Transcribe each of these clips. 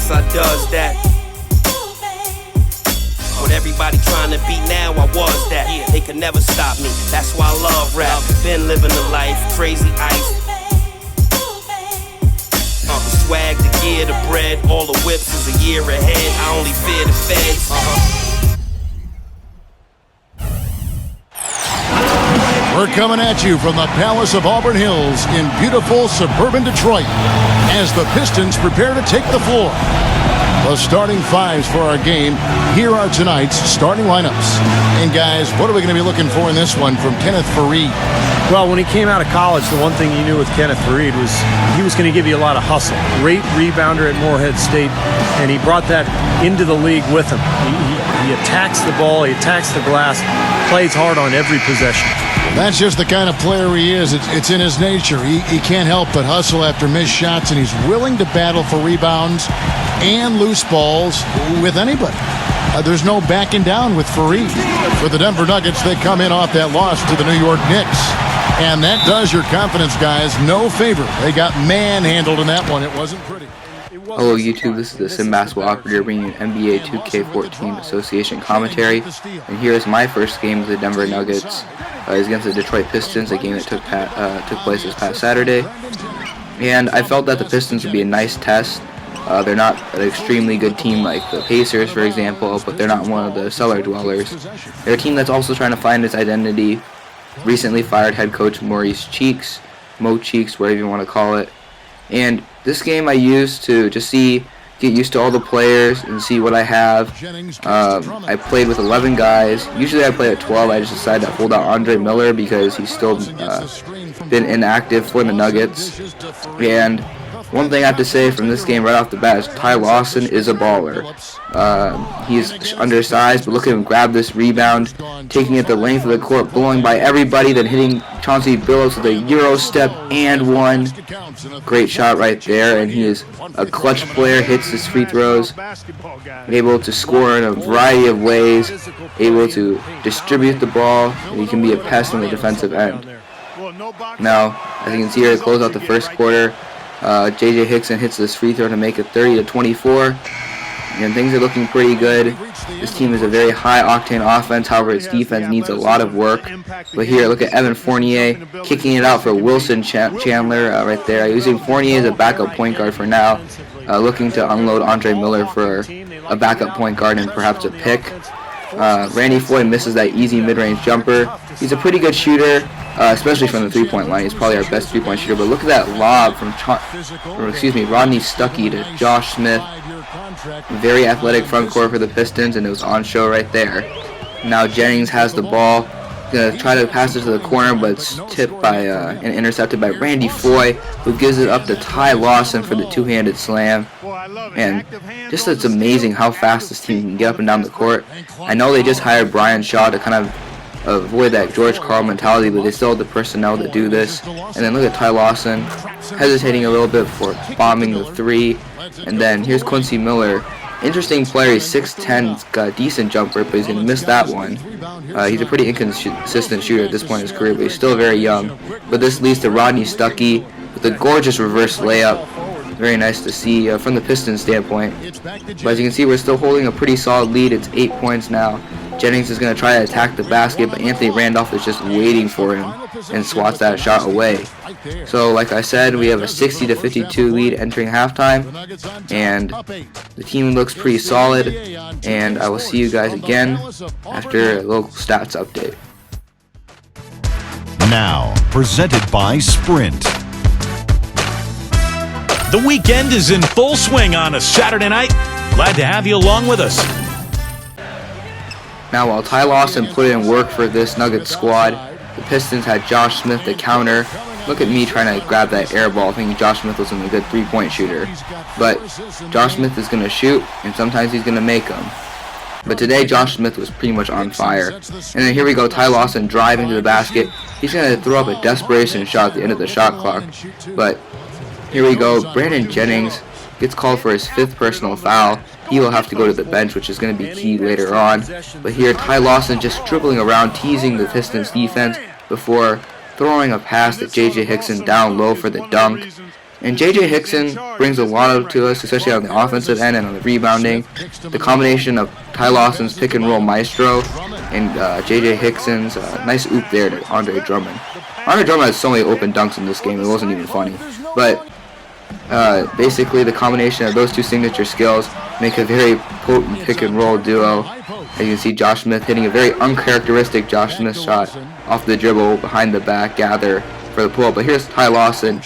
yes I does that. What everybody trying to be now, I was that. They could never stop me, that's why I love rap. Been living the life, crazy ice. The swag, the gear, the bread, all the whips is a year ahead. I only fear the feds. We're coming at you from the Palace of Auburn Hills in beautiful suburban Detroit as the Pistons prepare to take the floor. The starting fives for our game. Here are tonight's starting lineups. And guys, what are we going to be looking for in this one from Kenneth Faried? Well, when he came out of college, the one thing you knew with Kenneth Faried was he was going to give you a lot of hustle. Great rebounder at Morehead State, and he brought that into the league with him. He attacks the ball, he attacks the glass, plays hard on every possession. That's just the kind of player he is. It's in his nature. He can't help but hustle after missed shots, and he's willing to battle for rebounds and loose balls with anybody. There's no backing down with Faried. For the Denver Nuggets, they come in off that loss to the New York Knicks. And that does your confidence, guys, no favor. They got manhandled in that one. It wasn't pretty. Hello YouTube, this is the Sim Basketball Operator bringing you NBA 2K14 Association commentary. And here is my first game with the Denver Nuggets. It's against the Detroit Pistons, a game that took place this past Saturday. And I felt that the Pistons would be a nice test. They're not an extremely good team like the Pacers, for example, but they're not one of the cellar dwellers. They're a team that's also trying to find its identity. Recently fired head coach Maurice Cheeks, Mo Cheeks, whatever you want to call it. And this game I used to just get used to all the players and see what I have. I played with 11 guys. Usually I play at 12. I just decided to hold out Andre Miller because he's still been inactive for the Nuggets. And one thing I have to say from this game right off the bat is Ty Lawson is a baller. He's undersized, but look at him grab this rebound, taking it the length of the court, blowing by everybody, then hitting Chauncey Billups with a Euro step and one. Great shot right there, and he is a clutch player, hits his free throws, able to score in a variety of ways, able to distribute the ball, and he can be a pest on the defensive end. Now, as you can see here, to close out the first quarter, J.J. Hickson hits this free throw to make it 30-24, and things are looking pretty good. This team is a very high-octane offense, however its defense needs a lot of work. But here, look at Evan Fournier kicking it out for Wilson Chandler right there, using Fournier as a backup point guard for now, looking to unload Andre Miller for a backup point guard and perhaps a pick. Randy Floyd misses that easy mid-range jumper. He's a pretty good shooter, especially from the three-point line. He's probably our best three-point shooter. But look at that lob from Rodney Stuckey to Josh Smith. Very athletic front court for the Pistons, and it was on show right there. Now Jennings has the ball. He's going to try to pass it to the corner, but it's tipped by and intercepted by Randy Foy, who gives it up to Ty Lawson for the two-handed slam. And just it's amazing how fast this team can get up and down the court. I know they just hired Brian Shaw to kind of avoid that George Karl mentality, but they still have the personnel to do this. And then look at Ty Lawson hesitating a little bit before bombing the three. And then here's Quincy Miller. Interesting player. He's 6'10", he's got a decent jumper, but he's going to miss that one. He's a pretty inconsistent shooter at this point in his career, but he's still very young. But this leads to Rodney Stuckey with a gorgeous reverse layup. Very nice to see from the Pistons standpoint. But as you can see, we're still holding a pretty solid lead. It's 8 points now. Jennings is going to try to attack the basket, but Anthony Randolph is just waiting for him and swats that shot away. So like I said, we have a 60-52 lead entering halftime, and the team looks pretty solid, and I will see you guys again after a local stats update. Now, presented by Sprint. The weekend is in full swing on a Saturday night. Glad to have you along with us. Now, while Ty Lawson put in work for this Nuggets squad, the Pistons had Josh Smith to counter. Look at me trying to grab that air ball, thinking Josh Smith was a good three-point shooter. But Josh Smith is going to shoot, and sometimes he's going to make them. But today, Josh Smith was pretty much on fire. And then here we go, Ty Lawson driving to the basket. He's going to throw up a desperation shot at the end of the shot clock. But here we go, Brandon Jennings gets called for his 5th personal foul. He will have to go to the bench, which is going to be key later on. But here, Ty Lawson just dribbling around, teasing the Pistons defense before throwing a pass to J.J. Hickson down low for the dunk. And J.J. Hickson brings a lot to us, especially on the offensive end and on the rebounding. The combination of Ty Lawson's pick and roll maestro and J.J. Hickson's nice oop there to Andre Drummond. Andre Drummond had so many open dunks in this game, it wasn't even funny. But basically the combination of those two signature skills make a very potent pick and roll duo. As you can see, Josh Smith hitting a very uncharacteristic Josh Smith shot off the dribble behind the back gather for the pull. But here's Ty Lawson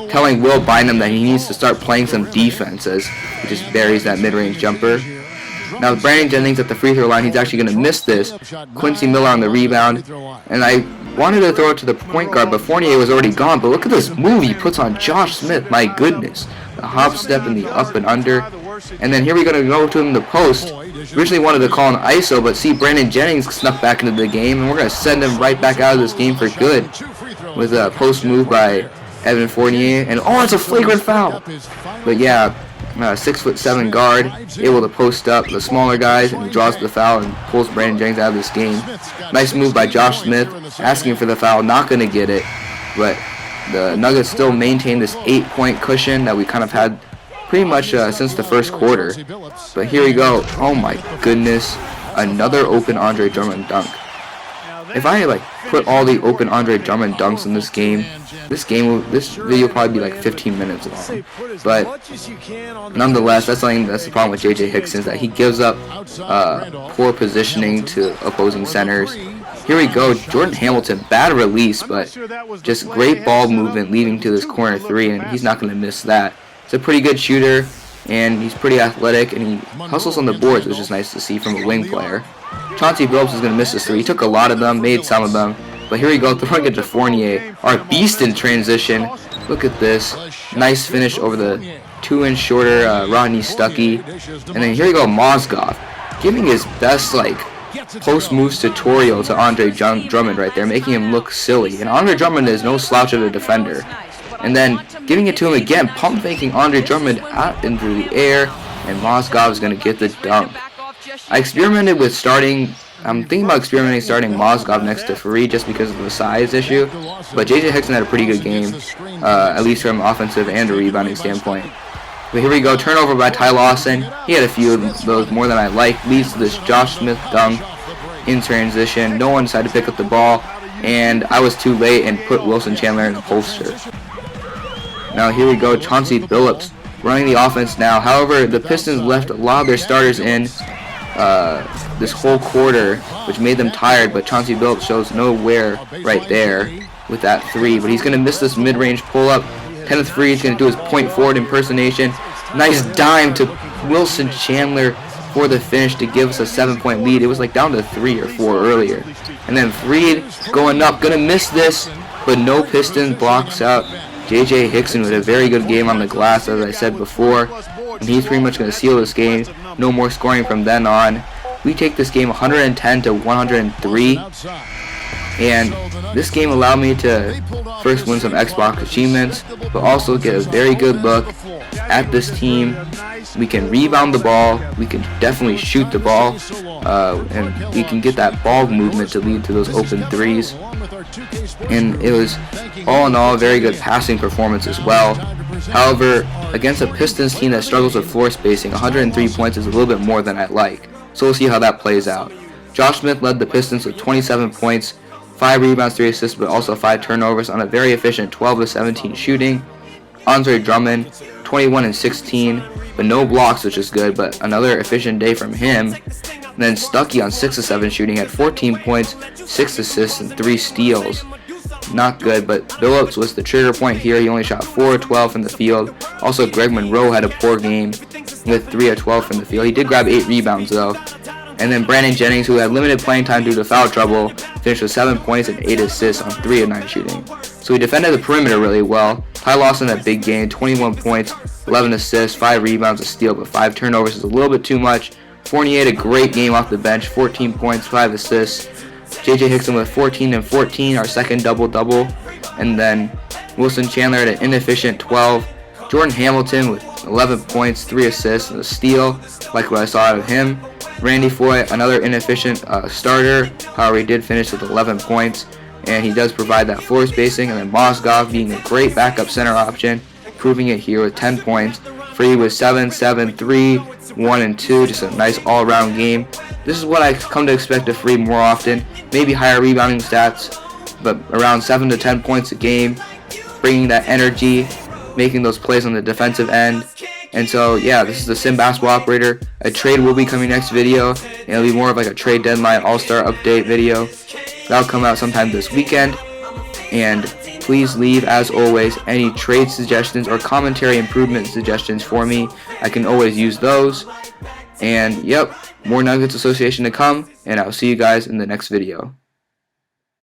telling Will Bynum that he needs to start playing some defense as he just buries that mid-range jumper. Now with Brandon Jennings at the free throw line, he's actually going to miss this. Quincy Miller on the rebound. And I wanted to throw it to the point guard, but Fournier was already gone. But look at this move he puts on Josh Smith. My goodness. The hop step and the up and under. And then here we're going to go to him in the post. Originally wanted to call an ISO, but see Brandon Jennings snuck back into the game. And we're going to send him right back out of this game for good with a post move by Evan Fournier. And oh, it's a flagrant foul. But yeah, 6'7" guard, able to post up the smaller guys, and draws the foul and pulls Brandon Jennings out of this game. Nice move by Josh Smith, asking for the foul, not going to get it. But the Nuggets still maintain this 8-point cushion that we kind of had pretty much since the first quarter. But here we go. Oh my goodness, another open Andre Drummond dunk. If I put all the open Andre Drummond dunks in this video will probably be like 15 minutes long. But nonetheless, that's the problem with J.J. Hickson, is that he gives up poor positioning to opposing centers. Here we go, Jordan Hamilton, bad release, but just great ball movement leading to this corner three, and he's not going to miss that. He's a pretty good shooter, and he's pretty athletic, and he hustles on the boards, which is nice to see from a wing player. Chauncey Billups is going to miss this three. He took a lot of them, made some of them. But here we go, throwing it to Fournier. Our beast in transition. Look at this. Nice finish over the 2-inch shorter Rodney Stuckey. And then here we go, Mozgov. Giving his best post moves tutorial to Andre Drummond right there, making him look silly. And Andre Drummond is no slouch of a defender. And then giving it to him again, pump faking Andre Drummond out into the air. And Mozgov is going to get the dunk. I'm thinking about starting Mozgov next to Fareed just because of the size issue. But J.J. Hickson had a pretty good game, at least from an offensive and a rebounding standpoint. But here we go, turnover by Ty Lawson. He had a few of those more than I like. Leads to this Josh Smith dunk in transition. No one decided to pick up the ball, and I was too late and put Wilson Chandler in the poster. Now here we go, Chauncey Billups running the offense now. However, the Pistons left a lot of their starters in this whole quarter, which made them tired, but Chauncey Billups shows no wear right there with that three. But he's going to miss this mid-range pull-up. Kenneth Freed's going to do his point forward impersonation. Nice dime to Wilson Chandler for the finish to give us a 7-point lead. It was down to 3 or 4 earlier. And then Freed going up, going to miss this, but no Piston blocks out J.J. Hickson with a very good game on the glass, as I said before. And he's pretty much going to seal this game. No more scoring from then on. We take this game 110 to 103. And this game allowed me to first win some Xbox achievements, but also get a very good look at this team. We can rebound the ball. We can definitely shoot the ball. And we can get that ball movement to lead to those open threes. And it was, all in all, a very good passing performance as well. However, against a Pistons team that struggles with floor spacing, 103 points is a little bit more than I like. So we'll see how that plays out. Josh Smith led the Pistons with 27 points, 5 rebounds, 3 assists, but also 5 turnovers on a very efficient 12 of 17 shooting. Andre Drummond, 21 and 16, but no blocks, which is good, but another efficient day from him. And then Stuckey on 6 of 7 shooting had 14 points, 6 assists, and 3 steals. Not good, but Billups was the trigger point here. He only shot 4 of 12 from the field. Also, Greg Monroe had a poor game with 3 of 12 from the field. He did grab 8 rebounds, though. And then Brandon Jennings, who had limited playing time due to foul trouble, finished with 7 points and 8 assists on 3 of 9 shooting. So he defended the perimeter really well. Ty Lawson had a big game, 21 points, 11 assists, 5 rebounds, a steal, but 5 turnovers is a little bit too much. Fournier had a great game off the bench, 14 points, 5 assists. J.J. Hickson with 14 and 14, our second double-double. And then Wilson Chandler had an inefficient 12. Jordan Hamilton with 11 points, 3 assists, and a steal, like what I saw out of him. Randy Foye, another inefficient starter. However, he did finish with 11 points, and he does provide that floor spacing. And then Mozgov being a great backup center option, proving it here with 10 points. Free with 7, 7, 3, 1, and 2. Just a nice all-around game. This is what I come to expect of Free more often. Maybe higher rebounding stats, but around 7 to 10 points a game, bringing that energy, making those plays on the defensive end. And so, yeah, this is the Sim Basketball Operator. A trade will be coming next video. It'll be more of like a trade deadline all-star update video. That'll come out sometime this weekend. And please leave, as always, any trade suggestions or commentary improvement suggestions for me. I can always use those. And, yep, more Nuggets Association to come. And I'll see you guys in the next video.